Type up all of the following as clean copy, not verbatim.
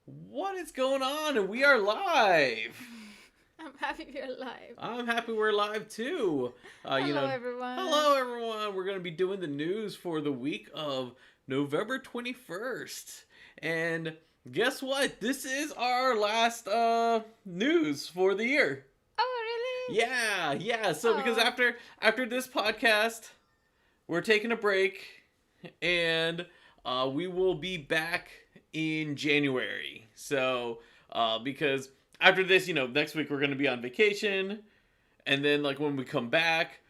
What is going on? We are live. I'm happy we're live. I'm happy we're live too. Hello, everyone. Hello everyone. We're going to be doing the news for the week of November 21st. And guess what? This is our last news for the year. Oh, really? Yeah. So because after this podcast, we're taking a break and we will be back in January. So, because after this, next week we're going to be on vacation. And then, like, when we come back,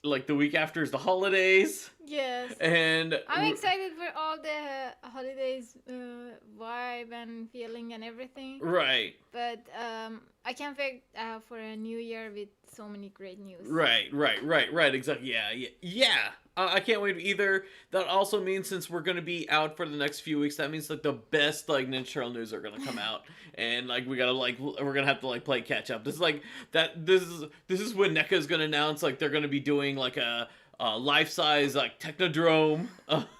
like, the week after is the holidays. Yes. And I'm excited for all the holidays vibe and feeling and everything. Right. But I can't wait for a new year with so many great news. Right. Exactly. Yeah. I can't wait either. That also means since we're gonna be out for the next few weeks, that means like the best like Ninja Turtle news are gonna come out, and like we're gonna have to like play catch up. This is like that. This is when NECA's gonna announce like they're gonna be doing like a life size like Technodrome,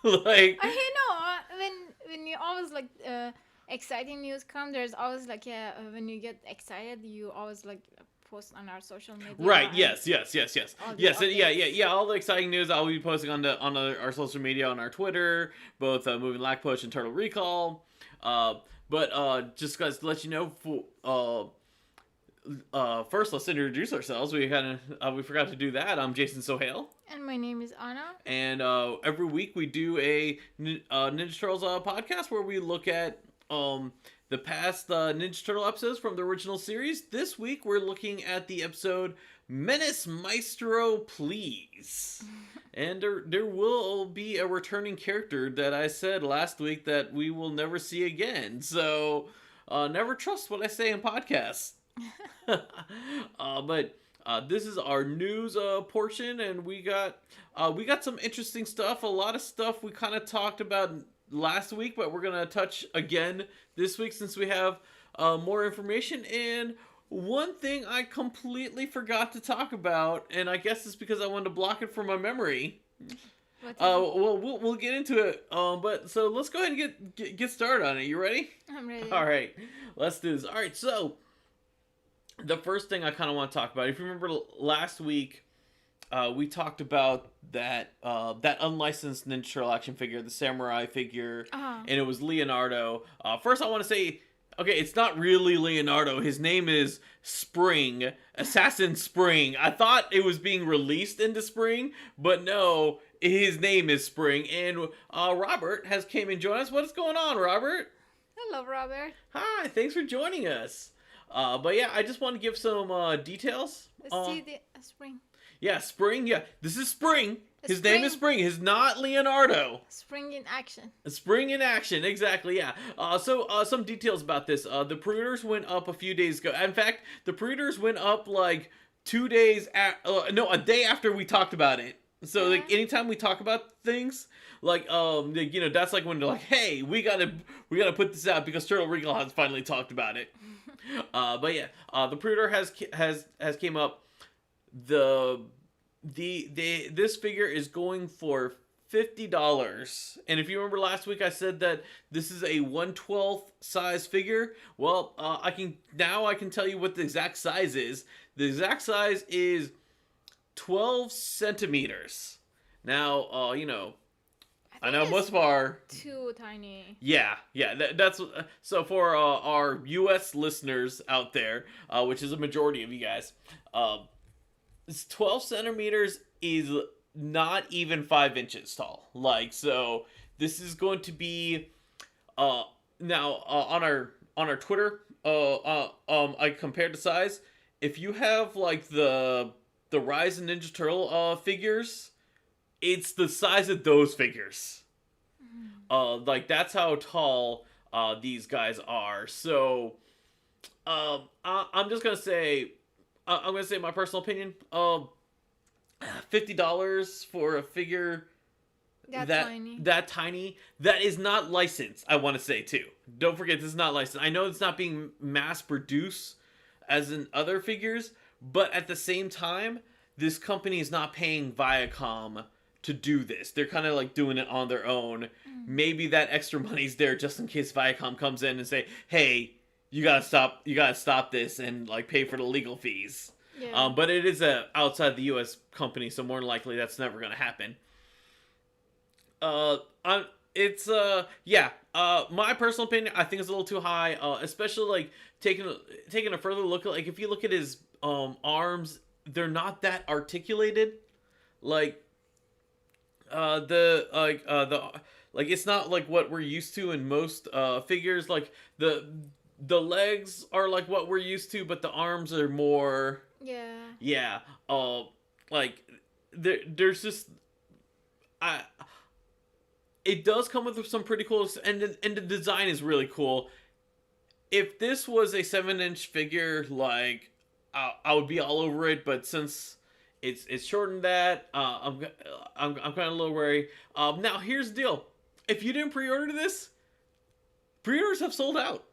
like. When you always like exciting news come, there's always like when you get excited, you always like post on our social media. Right. Yes. Yeah. All the exciting news I'll be posting on our social media, on our Twitter, both Moving Lack Push and Turtle Recall. But just guys to let you know, first let's introduce ourselves. We forgot to do that. I'm Jason Sohail. And my name is Anna. And every week we do a Ninja Turtles podcast where we look at the past Ninja Turtle episodes from the original series. This week we're looking at the episode Menace Maestro Please. And there will be a returning character that I said last week that we will never see again. So never trust what I say in podcasts. But this is our news portion, and we got some interesting stuff. A lot of stuff we kind of talked about last week, but we're gonna touch again this week since we have more information. And one thing I completely forgot to talk about, and I guess it's because I wanted to block it from my memory. Well, we'll get into it. But so let's go ahead and get started on it. You ready? I'm ready. All right, let's do this. All right, so the first thing I kind of want to talk about, if you remember last week, we talked about that unlicensed Ninja Turtle action figure, the samurai figure, and it was Leonardo. First, I want to say, okay, it's not really Leonardo. His name is Spring, Assassin Spring. I thought it was being released into Spring, but no, his name is Spring. And Robert has came and joined us. What is going on, Robert? Hello, Robert. Hi, thanks for joining us. But yeah, I just want to give some details. Let's see the Spring. Yeah, Spring. Yeah, this is Spring. His name is Spring. He's not Leonardo. Spring in action. Spring in action, exactly, yeah. So some details about this. The pre-orders went up a few days ago. In fact, the pre-orders went up like 2 days, a day after we talked about it. So like anytime we talk about things, like that's like when they're like, hey, we gotta put this out because Turtle Recall has finally talked about it. But yeah, the pre-order has came up. This figure is going for $50. And if you remember last week, I said that this is a 1/12 size figure. Well, I can tell you what the exact size is. The exact size is 12 centimeters. Now, I know most of our too tiny. Yeah. That's so for our U.S. listeners out there, which is a majority of you guys. 12 centimeters is not even 5 inches tall. Like, so this is going to be now on our Twitter. I compared the size. If you have like the Rise of Ninja Turtle figures, it's the size of those figures. Like that's how tall these guys are. So I'm just gonna say. I'm gonna say my personal opinion. $50 for a figure that tiny. That is not licensed. I want to say too. Don't forget, this is not licensed. I know it's not being mass produced as in other figures, but at the same time, this company is not paying Viacom to do this. They're kind of like doing it on their own. Maybe that extra money's there just in case Viacom comes in and say, "Hey, you gotta stop this and like pay for the legal fees." Yeah. But it is a outside the U.S. company, so more than likely that's never gonna happen. It's yeah. My personal opinion, I think it's a little too high. Especially like taking a further look at, like, if you look at his arms, they're not that articulated. Like the it's not like what we're used to in most figures. Like the legs are like what we're used to, but the arms are more. Yeah. Yeah. Like there's just I. It does come with some pretty cool, and the design is really cool. If this was a 7-inch figure, like I would be all over it. But since it's shortened that, I'm kind of a little worried. Now here's the deal: if you didn't pre-order this, pre-orders have sold out.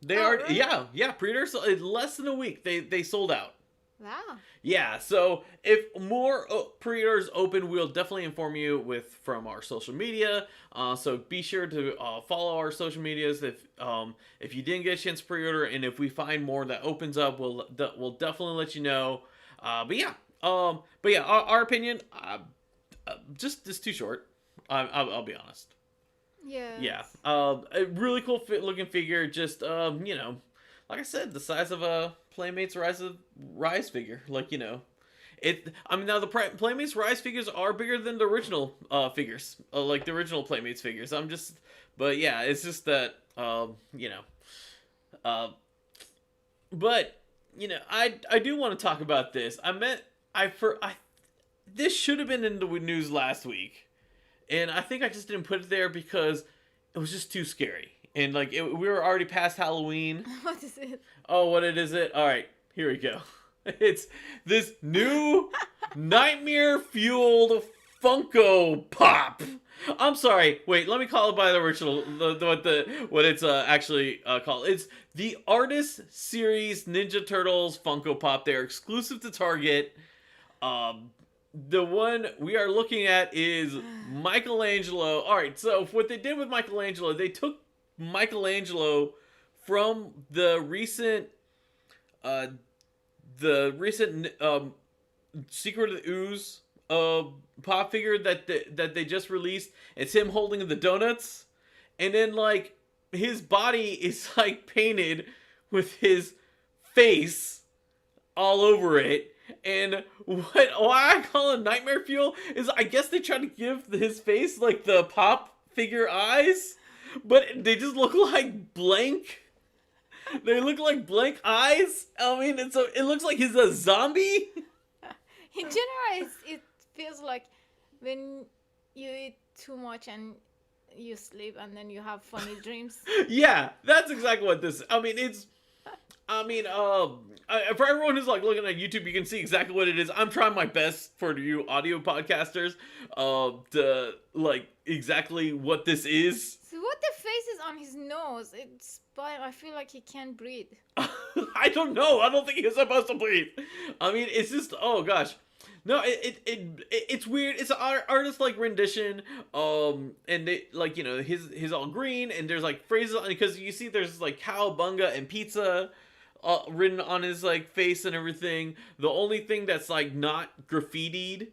They are really? yeah pre-orders in less than a week. They sold out. Wow. Yeah, so if more pre-orders open, we'll definitely inform you from our social media. So be sure to follow our social medias if you didn't get a chance to pre-order, and if we find more that opens up, we'll definitely let you know. But yeah, our opinion, just too short. I'll be honest. Yeah. Yeah, a really cool looking figure. Just like I said, the size of a Playmates Rise figure. Like, it. I mean, now the Playmates Rise figures are bigger than the original figures, like the original Playmates figures. But yeah, it's just that but I do want to talk about this. This should have been in the news last week, and I think I just didn't put it there because it was just too scary. And like we were already past Halloween. What is it? Oh, what is it? All right, here we go. It's this new nightmare-fueled Funko Pop. I'm sorry. Wait, let me call it by the original. What it's actually called. It's the Artist Series Ninja Turtles Funko Pop. They're exclusive to Target. The one we are looking at is Michelangelo. All right, so what they did with Michelangelo, they took Michelangelo from the recent Secret of the Ooze pop figure that they just released. It's him holding the donuts, and then like his body is like painted with his face all over it. And why I call it Nightmare Fuel is I guess they try to give his face like the pop figure eyes, but they just look like blank. They look like blank eyes. I mean, it looks like he's a zombie. In general, it feels like when you eat too much and you sleep and then you have funny dreams. Yeah, that's exactly what this. I mean, for everyone who's like looking at YouTube, you can see exactly what it is. I'm trying my best for you audio podcasters, to like exactly what this is. So what the face is on his nose? I feel like he can't breathe. I don't know. I don't think he's supposed to breathe. I mean, it's just, oh gosh. No, it's weird. It's an artist like rendition. And they like, his all green, and there's like phrases on, because you see there's like cowabunga and pizza written on his like face and everything. The only thing that's like not graffitied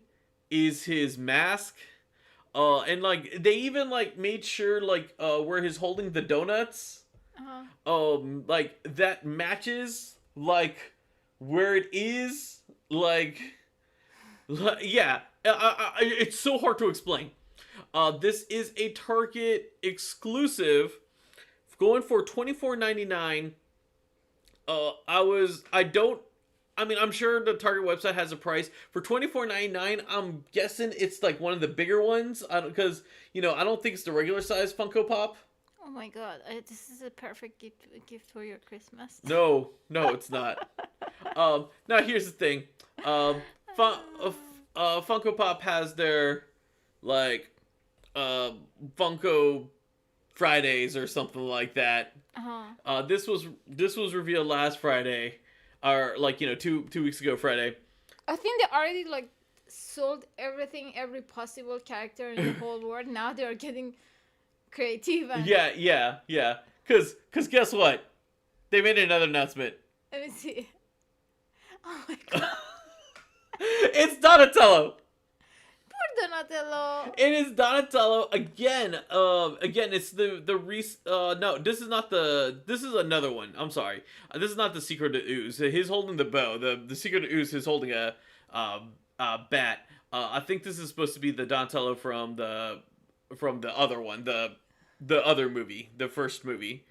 is his mask. And like they even like made sure like where he's holding the donuts, like that matches like where it is, like yeah. It's so hard to explain. This is a Target exclusive, going for $24.99. I'm sure the Target website has a price for $24.99. I'm guessing it's like one of the bigger ones, because I don't think it's the regular size Funko Pop. Oh my god, this is a perfect gift for your Christmas. No, it's not. Now here's the thing. Funko Pop has their like Funko Fridays or something like that. This was revealed last Friday, or like 2 weeks ago Friday. I think they already like sold everything, every possible character in the whole world. Now they're getting creative and Yeah. Cause guess what? They made another announcement. let me see. Oh my god. It's Donatello. Poor Donatello. It is Donatello again. Again, it's no, this is not the. This is another one. I'm sorry. This is not the Secret of Ooze. He's holding the bow. The Secret of Ooze is holding a bat. I think this is supposed to be the Donatello from the other one, the other movie, the first movie.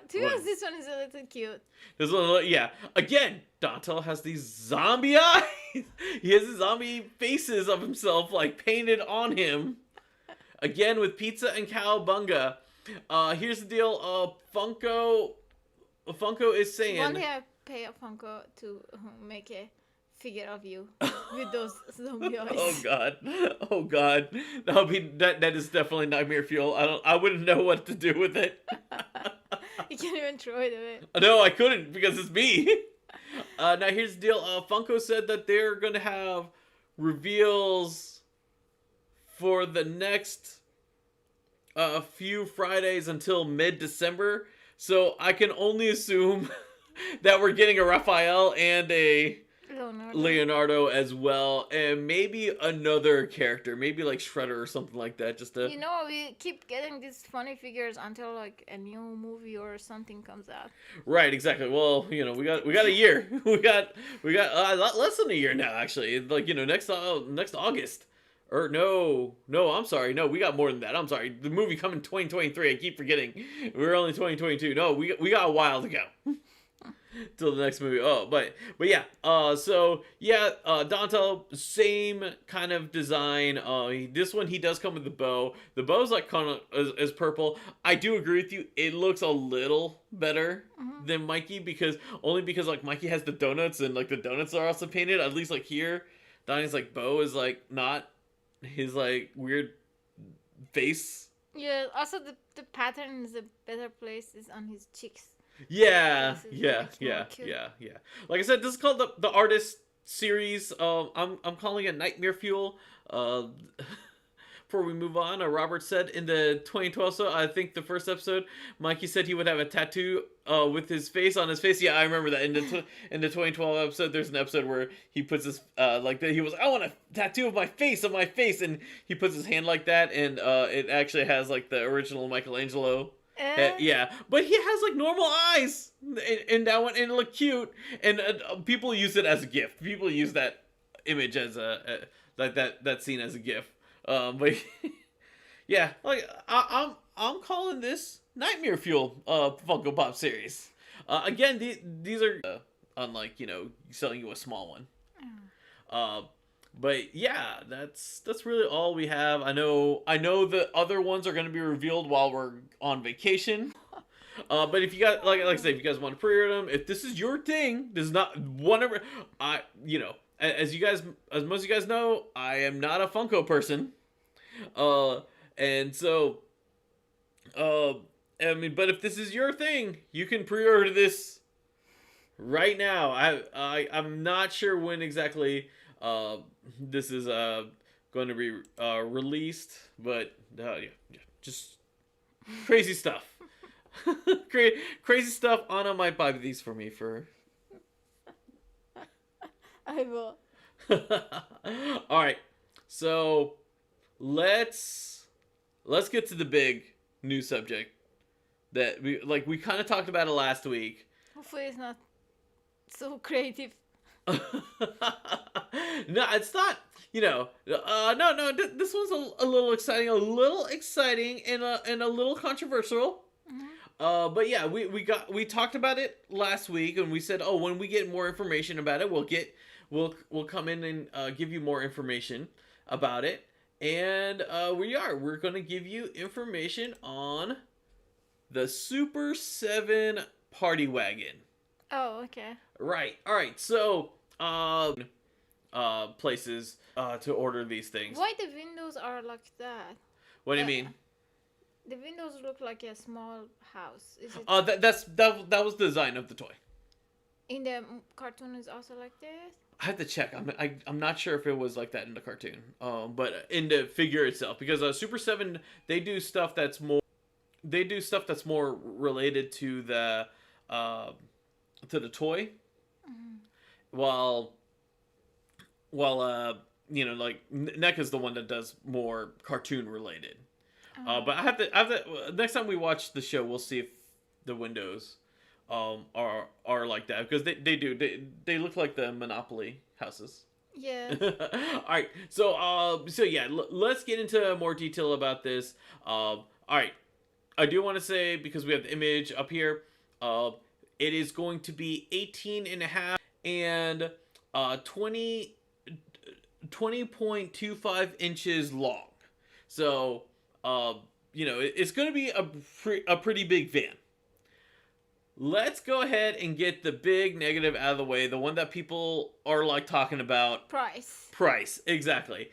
To be honest, this one is a little cute. There's a little, yeah. Again, Donatello has these zombie eyes. He has the zombie faces of himself like painted on him. Again with pizza and cowabunga. Here's the deal. Funko is saying. One day I pay a Funko to make a figure of you with those zombie eyes. Oh god, that is definitely nightmare fuel. I wouldn't know what to do with it. You can't even throw it away. No, I couldn't because it's me. Now here's the deal. Funko said that they're gonna have reveals for the next few Fridays until mid-December. So I can only assume that we're getting a Raphael and a Leonardo as well, and maybe another character, maybe like Shredder or something like that. Just to we keep getting these funny figures until like a new movie or something comes out. Right, exactly. Well, we got a year. we got a lot less than a year now, actually. Like next August. Or no, I'm sorry. No, we got more than that. I'm sorry. The movie coming 2023. I keep forgetting. We're only 2022. No, we got a while to go. Till the next movie. Oh, but yeah. Donatello, same kind of design. This one he does come with the bow. The bow's like kind of is purple. I do agree with you. It looks a little better than Mikey because like Mikey has the donuts and like the donuts are also painted. At least like here, Donnie's like bow is like not his like weird face. Yeah. Also, the pattern is a better place is on his cheeks. Yeah. Like I said, this is called the Artist Series. I'm calling it Nightmare Fuel. Before we move on, Robert said in the 2012, so I think the first episode, Mikey said he would have a tattoo with his face on his face. Yeah, I remember that. In the 2012 episode, there's an episode where he puts his he was, I want a tattoo of my face on my face, and he puts his hand like that, and it actually has like the original Michelangelo. Yeah, but he has like normal eyes in that one, and it looked cute. And people use it as a gift. People use that image as that scene as a gift. But yeah, like I'm calling this Nightmare Fuel Funko Pop series. Again, these are unlike selling you a small one. But yeah, that's really all we have. I know the other ones are going to be revealed while we're on vacation. But if you guys like I said, if you guys want to pre-order them, if this is your thing, this is not whatever. As most of you guys know, I am not a Funko person. And so, I mean, but if this is your thing, you can pre-order this right now. I'm not sure when exactly this is going to be released, but yeah, just crazy stuff. Crazy stuff. Anna might buy these for me for. I will. All right, so let's get to the big new subject that we kind of talked about it last week. Hopefully, it's not so creative. No, it's not. No. This one's a little exciting, and a little controversial. Mm-hmm. But yeah, we talked about it last week, and we said, oh, when we get more information about it, we'll come in and give you more information about it. And we're gonna give you information on the Super7 Party Wagon. Oh, okay. Right. All right. So, places to order these things. Why the windows are like that? What do you mean? The windows look like a small house. Is it? That was the design of the toy. In the cartoon is also like this. I have to check. I'm not sure if it was like that in the cartoon, but in the figure itself, because Super 7, they do stuff that's more related uh, to the toy, Mm-hmm. while like NECA's the one that does more cartoon related. But next time we watch the show, we'll see if the windows are like that, because they look like the Monopoly houses. Yes. All right, so yeah, let's get into more detail about this. All right, I do want to say, because we have the image up here, it is going to be 18 and a half and 20.25 inches long. So, it's going to be a pretty big van. Let's go ahead and get the big negative out of the way, the one that people are like talking about. Price, exactly.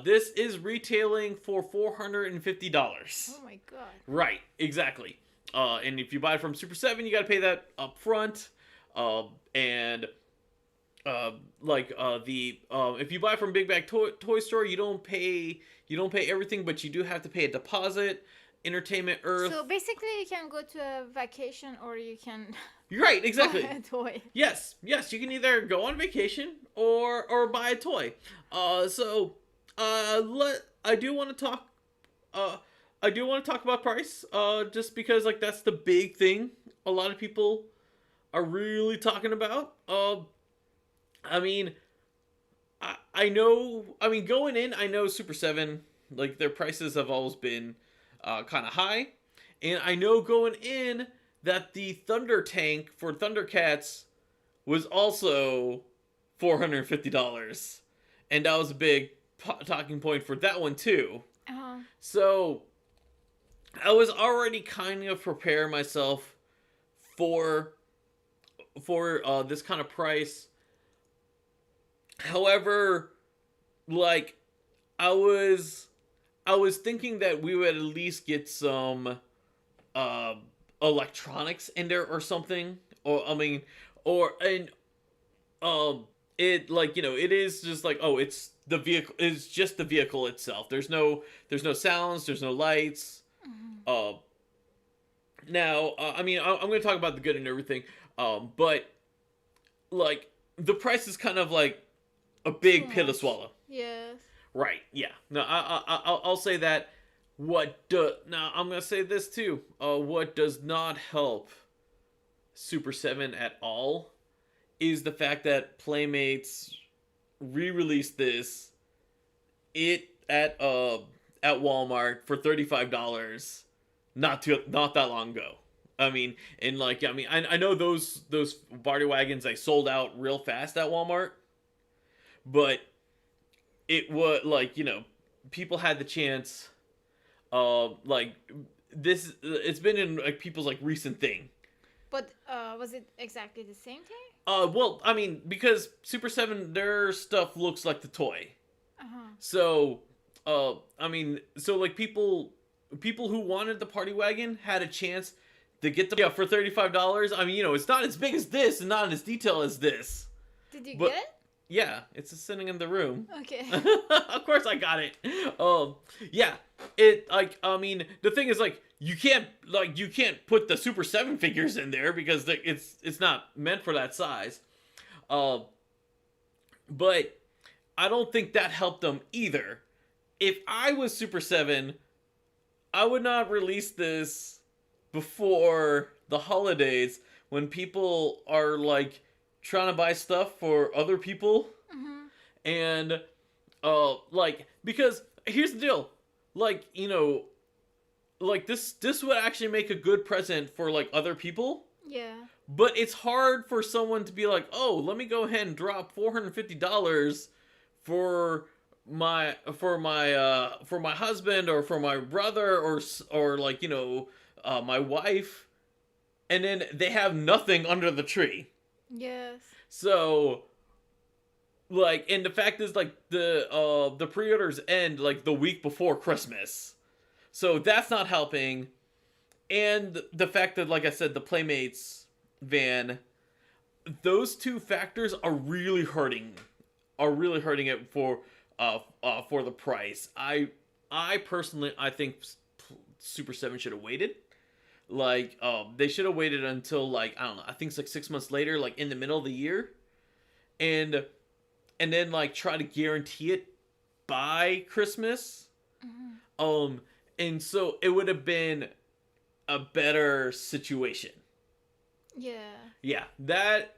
This is retailing for $450. Oh my god. Right, exactly. And if you buy it from Super 7, you got to pay that up front. And if you buy from Big Bag Toy Store, you don't pay everything, but you do have to pay a deposit. Entertainment Earth. So basically, you can go to a vacation, or you can. You're right, exactly. Buy a toy. Yes, you can either go on vacation or buy a toy. I do want to talk. I do want to talk about price. Just because like that's the big thing a lot of people are really talking about. I mean, I know. I mean, going in, I know Super 7, like their prices have always been kind of high, and I know going in that the Thunder Tank for Thundercats was also $450, and that was a big talking point for that one too. Uh-huh. So I was already kind of preparing myself for this kind of price. However, like I was thinking that we would at least get some electronics in there or something. It like, it is just like, oh, it's the vehicle, it's just the vehicle itself. There's no sounds, there's no lights. Mm-hmm. Now, I'm going to talk about the good and everything. But like the price is kind of like a big pill to swallow. Yes. Right. Yeah. No, I'll say that. Now I'm gonna say this too. What does not help Super 7 at all is the fact that Playmates re-released this at Walmart for $35 not that long ago. I know those party wagons, they sold out real fast at Walmart, but it was like, people had the chance. This, it's been in like people's like recent thing. But was it exactly the same thing? Well, because Super 7, their stuff looks like the toy. Uh-huh. So, so like people who wanted the party wagon had a chance to get for $35. It's not as big as this and not as detailed as this. Did you get it? Yeah, it's just sitting in the room. Okay. Of course I got it. Yeah. It the thing is like you can't put the Super 7 figures in there because it's not meant for that size. But I don't think that helped them either. If I was Super 7, I would not release this before the holidays when people are like trying to buy stuff for other people. Mm-hmm. And because here's the deal, this would actually make a good present for like other people. Yeah. But it's hard for someone to be like, oh, let me go ahead and drop $450 for my husband or for my brother or my wife, and then they have nothing under the tree. Yes. So, and the fact is, the pre-orders end, the week before Christmas. So that's not helping. And the fact that, like I said, the Playmates van, those two factors are really hurting it for the price. I personally I think Super 7 should have waited. Like they should have waited until like I don't know, I think it's like 6 months later, like in the middle of the year, and then like try to guarantee it by Christmas. And so it would have been a better situation. Yeah. Yeah, that's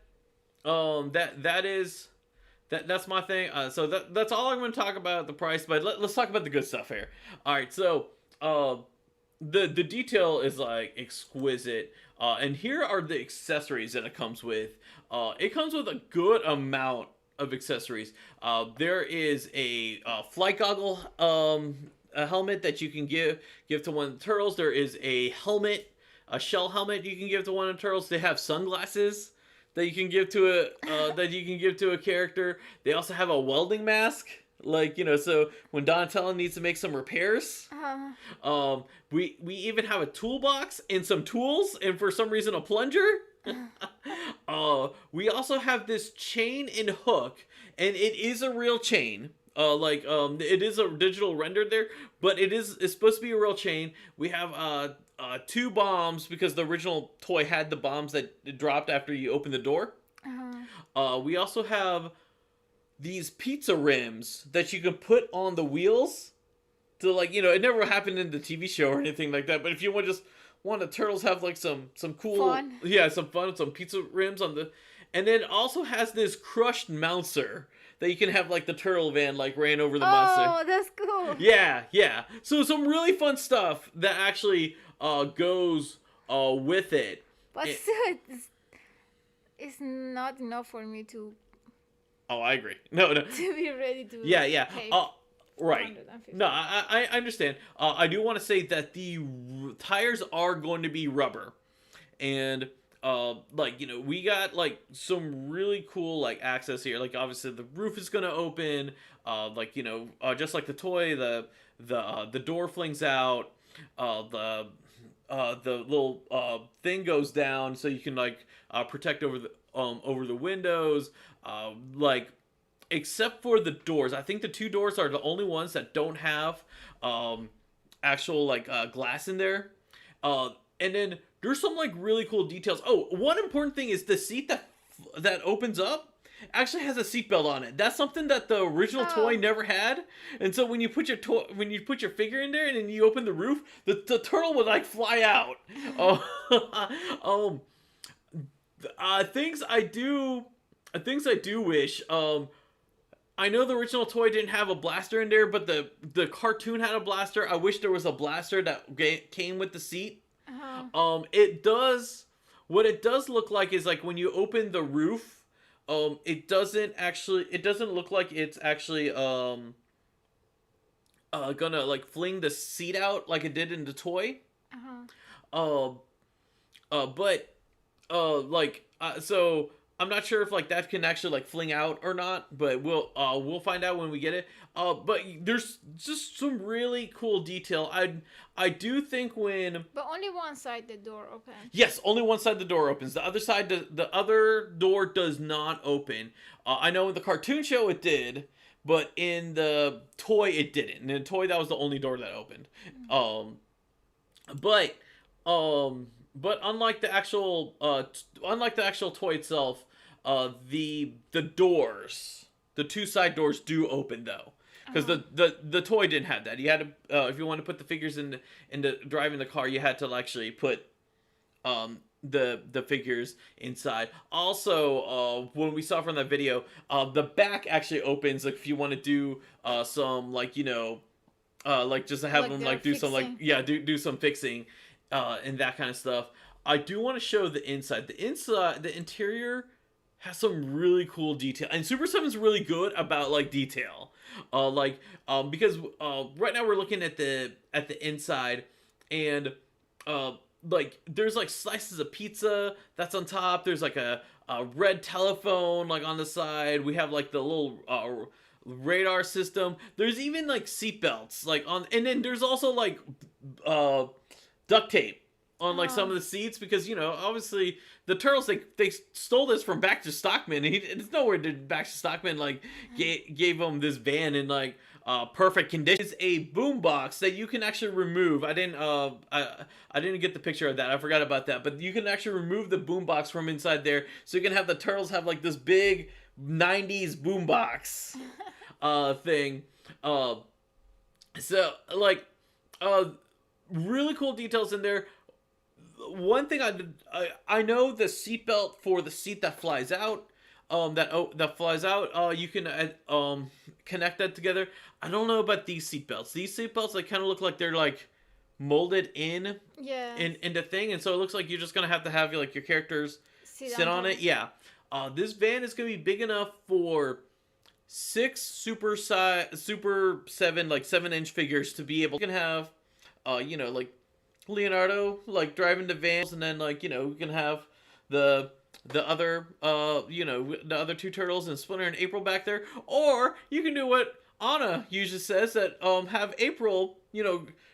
my thing. So that's all I'm going to talk about the price. But let's talk about the good stuff here. All right, so the detail is like exquisite. And here are the accessories that it comes with. It comes with a good amount of accessories. There is a flight goggle a helmet that you can give to one of the turtles. There is a helmet, a shell helmet you can give to one of the turtles. They have sunglasses that you can give to a character. They also have a welding mask, like, you know, so when Dantel needs to make some repairs. We even have a toolbox and some tools, and for some reason a plunger. We also have this chain and hook, and it is a real chain. It is a digital rendered there, but it's supposed to be a real chain. We have two bombs because the original toy had the bombs that dropped after you open the door. We also have these pizza rims that you can put on the wheels to, like, you know, it never happened in the TV show or anything like that, but if you want the turtles have like some cool fun. Yeah, some fun, some pizza rims on the, and then it also has this crushed mouncer that you can have, like, the turtle van, like, ran over the monster. Oh, that's cool. Yeah. So some really fun stuff that actually goes with it. But still, it's not enough for me to. Oh, I agree. No. To be ready to. Yeah. Pay Right. 150. No, I understand. I do want to say that the tires are going to be rubber, and like, you know, we got like some really cool like access here. Like, obviously the roof is going to open. Like, you know, just like the toy, the door flings out. The little thing goes down, so you can like protect over the windows. Like, except for the doors, I think the two doors are the only ones that don't have actual like glass in there. And then there's some like really cool details. Oh, one important thing is the seat that opens up actually has a seatbelt on it. That's something that the original toy never had. And so when you put your figure in there and then you open the roof, the turtle would like fly out. Things I do wish. I know the original toy didn't have a blaster in there, but the cartoon had a blaster. I wish there was a blaster that came with the seat. It does. What it does look like is, like, when you open the roof, it doesn't look like it's actually gonna like fling the seat out like it did in the toy. So I'm not sure if like that can actually like fling out or not, but we'll find out when we get it. But there's just some really cool detail. I do think when. But only one side the door opens. Yes, only one side the door opens. The other side, the other door does not open. I know in the cartoon show it did, but in the toy it didn't. In the toy, that was the only door that opened. But unlike the actual toy itself, the doors, the two side doors do open though, because the toy didn't have that. You had to if you want to put the figures in the driving the car, you had to actually put the figures inside. Also, when we saw from that video, the back actually opens, like, if you want to do some, like, you know, like, just to have Like them they're like do some, like, fixing. do some fixing and that kind of stuff. I do want to show the inside. The interior has some really cool detail, and Super 7's really good about like detail. Because right now we're looking at the inside, and like, there's like slices of pizza that's on top. There's like a red telephone like on the side. We have like the little radar system. There's even like seat belts like on, and then there's also like duct tape on like some of the seats because obviously the Turtles they stole this from Baxter Stockman and it's nowhere did Baxter Stockman like gave him this van in like perfect condition. It's a boombox that you can actually remove. I didn't get the picture of that. I forgot about that. But you can actually remove the boombox from inside there, so you can have the Turtles have like this big '90s boombox thing. So like really cool details in there. One thing I know the seatbelt for the seat that flies out. That flies out. You can connect that together. I don't know about these seatbelts. These seatbelts like kind of look like they're like molded in the thing, and so it looks like you're just gonna have to have like your characters sit on it. Yeah. This van is gonna be big enough for 6 Super 7 like 7-inch figures to be able. You can have, like Leonardo like driving the vans, and then like we can have the other the other 2 turtles and Splinter and April back there, or you can do what Anna usually says, that have April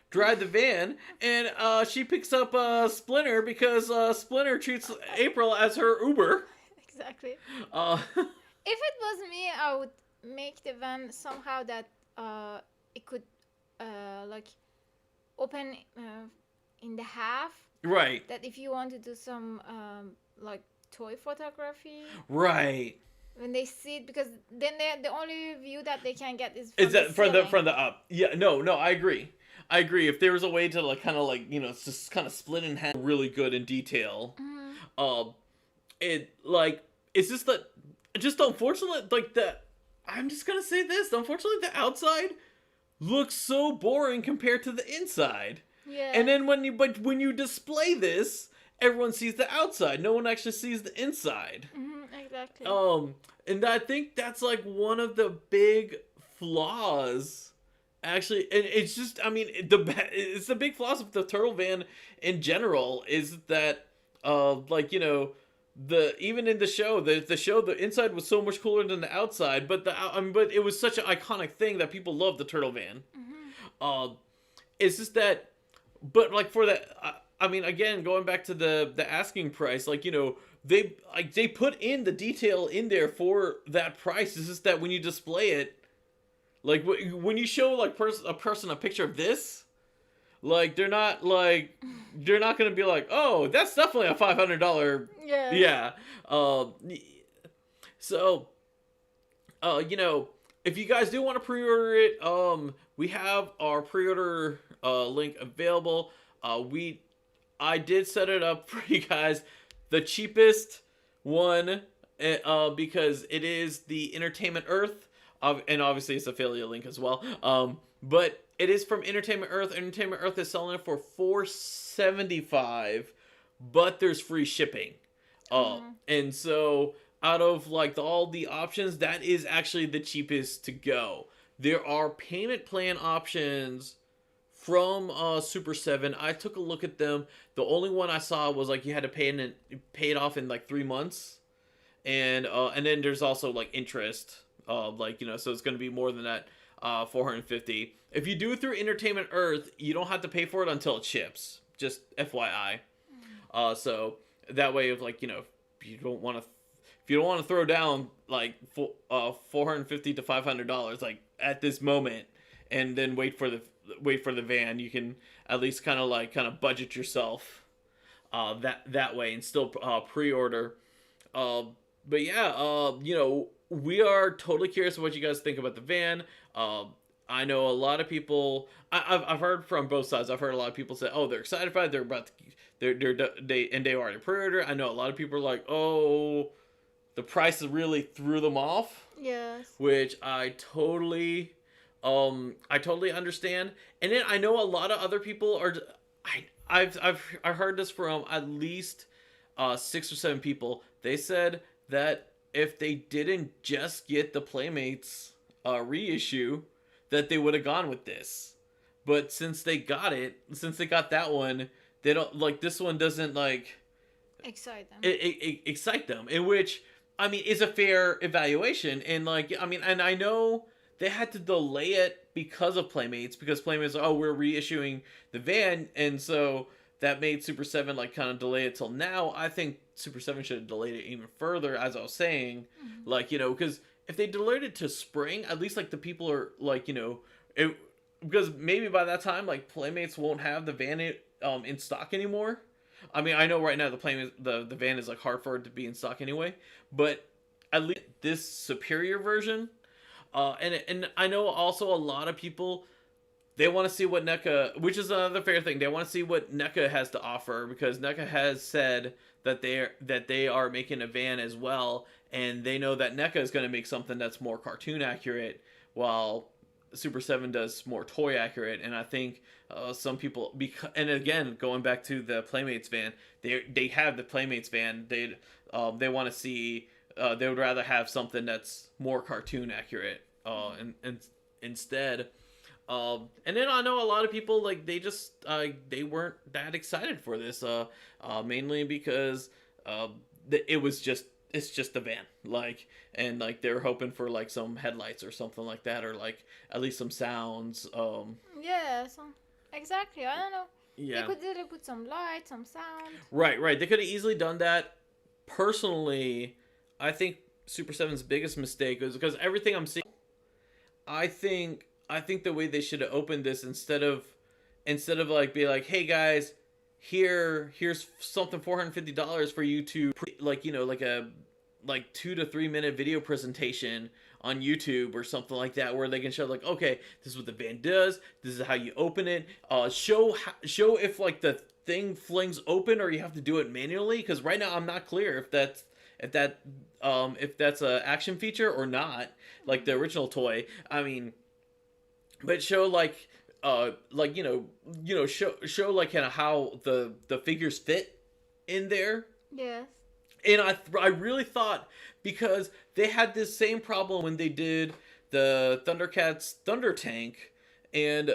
drive the van, and she picks up Splinter because Splinter treats April as her Uber. Exactly. If it was me, I would make the van somehow that it could like open in the half. Right. That if you want to do some like toy photography. Right. When they see it, because then the only view that they can get is from the up. Yeah. No. I agree. If there was a way to like kind of like it's just kind of split in half, really good in detail. Mm-hmm. It's just that unfortunately like I'm just gonna say this. Unfortunately, the outside looks so boring compared to the inside. Yeah. And then when you display this, everyone sees the outside. No one actually sees the inside. Mm-hmm, exactly. And I think that's like one of the big flaws. Actually, and it's just, I mean, it's the big flaws of the Turtle Van in general is that, even in the show, the inside was so much cooler than the outside, but but it was such an iconic thing that people loved the Turtle Van. Mm-hmm. It's just that, but like for that, I mean, again, going back to the asking price, like they put in the detail in there for that price. It's just that when you display it. Like, when you show, like, a person a picture of this, like, they're not going to be like, oh, that's definitely a $500. Yeah. Yeah. So, if you guys do want to pre-order it, we have our pre-order link available. I did set it up for you guys. The cheapest one, because it is the Entertainment Earth. And obviously it's affiliate link as well. But it is from Entertainment Earth. Entertainment Earth is selling it for $475, but there's free shipping. And so out of like all the options, that is actually the cheapest to go. There are payment plan options from Super 7. I took a look at them. The only one I saw was like you had to pay it off in like 3 months, and then there's also like interest. So it's going to be more than that, $450. If you do it through Entertainment Earth, you don't have to pay for it until it ships. Just FYI. So that way, if if you don't want to throw down like $450 to $500 like at this moment, and then wait for the van, you can at least kind of budget yourself that way and still pre-order. But yeah, we are totally curious what you guys think about the van. I know a lot of people. I've heard from both sides. I've heard a lot of people say, "Oh, they're excited about it. They're about they already pre-ordered." I know a lot of people are like, "Oh, the price really threw them off." Yes. Which I totally understand. And then I know a lot of other people are. I've heard this from at least 6 or 7 people. They said that if they didn't just get the Playmates reissue, that they would have gone with this. But since they got that one, they don't like this one doesn't like excite them. Excite them, in which I mean is a fair evaluation. And and I know they had to delay it because of Playmates, because Playmates we're reissuing the van, and so that made Super 7 like kind of delay it till now. I think Super 7 should have delayed it even further, as I was saying. Like, you know, because if they delayed it to spring, at least like the people are like, you know, it, because maybe by that time like Playmates won't have the van in stock anymore. I mean, I know right now the the van is like hard for it to be in stock anyway, but at least this superior version, and I know also a lot of people, they want to see what NECA, which is another fair thing. They want to see what NECA has to offer, because NECA has said that they are making a van as well, and they know that NECA is going to make something that's more cartoon accurate, while Super 7 does more toy accurate. And I think some people, and again, going back to the Playmates van, they have the Playmates van. They want to see, they would rather have something that's more cartoon accurate, and instead. And then I know a lot of people, like, they just they weren't that excited for this, mainly because it's just a van, like, and like they're hoping for like some headlights or something like that, or like at least some sounds. Yeah, exactly. I don't know. Yeah. They could either put some light, some sound. Right. They could have easily done that. Personally, I think Super 7's biggest mistake was because everything I'm seeing, I think the way they should have opened this, instead of like be like, hey guys, here's something $450 for you to like, you know, like a 2 to 3 minute video presentation on YouTube or something like that, where they can show like, okay, this is what the van does, this is how you open it, show if like the thing flings open or you have to do it manually, because right now I'm not clear if that's a action feature or not, like the original toy. I mean, but show like show like kind of how the figures fit in there. Yes. And I really thought, because they had this same problem when they did the Thundercats Thunder Tank, and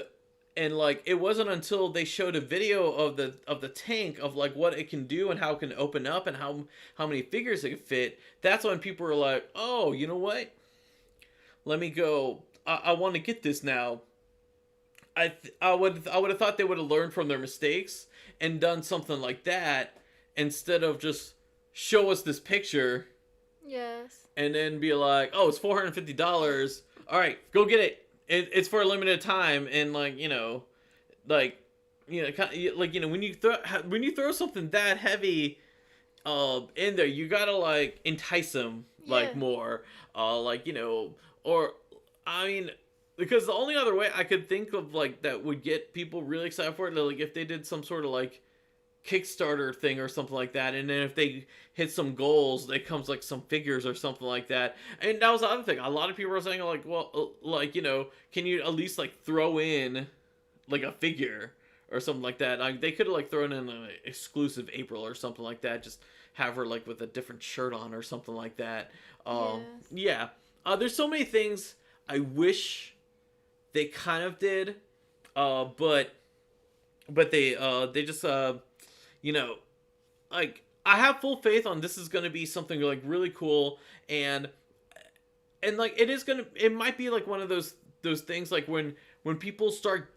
like it wasn't until they showed a video of the tank, of like what it can do and how it can open up and how many figures it can fit, that's when people were like, oh, you know what? Let me go. I want to get this now. I would have thought they would have learned from their mistakes and done something like that, instead of just show us this picture. Yes. And then be like, oh, it's $450. All right, go get it. It's for a limited time, and like, you know, like, you know, like, you know, when you throw something that heavy in there, you gotta like entice them like more, like, you know, or I mean, because the only other way I could think of like that would get people really excited for it, like if they did some sort of like Kickstarter thing or something like that, and then if they hit some goals, it comes like some figures or something like that. And that was the other thing. A lot of people were saying like, well, like, you know, can you at least like throw in like a figure or something like that? Like they could have like thrown in an exclusive April or something like that. Just have her like with a different shirt on or something like that. Yeah. There's so many things I wish they kind of did, but they just you know, like, I have full faith on this is gonna be something like really cool, and like it might be like one of those things like when people start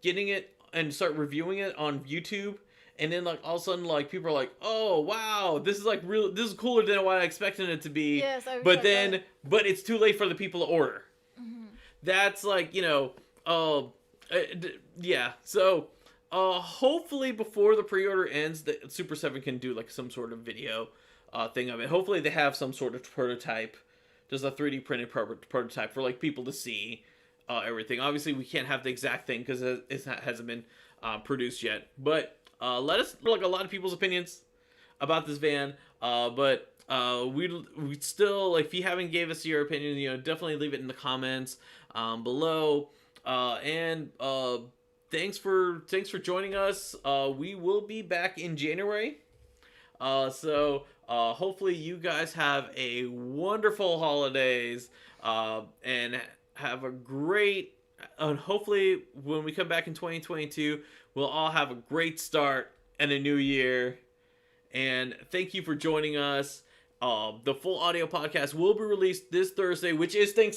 getting it and start reviewing it on YouTube, and then like all of a sudden like people are like, oh wow, this is cooler than what I expected it to be. Yes, but it's too late for the people to order. Mm-hmm. That's like, you know, yeah, so hopefully before the pre-order ends, the Super 7 can do like some sort of video thing of it. Hopefully they have some sort of prototype, just a 3D printed prototype for like people to see everything. Obviously we can't have the exact thing because it hasn't been produced yet, but let us know like a lot of people's opinions about this van, but we'd still, like, if you haven't gave us your opinion, you know, definitely leave it in the comments below, and thanks for joining us. We will be back in January. So hopefully you guys have a wonderful holidays, and have a great, and hopefully when we come back in 2022, we'll all have a great start and a new year. And thank you for joining us. The full audio podcast will be released this Thursday, which is Thanksgiving.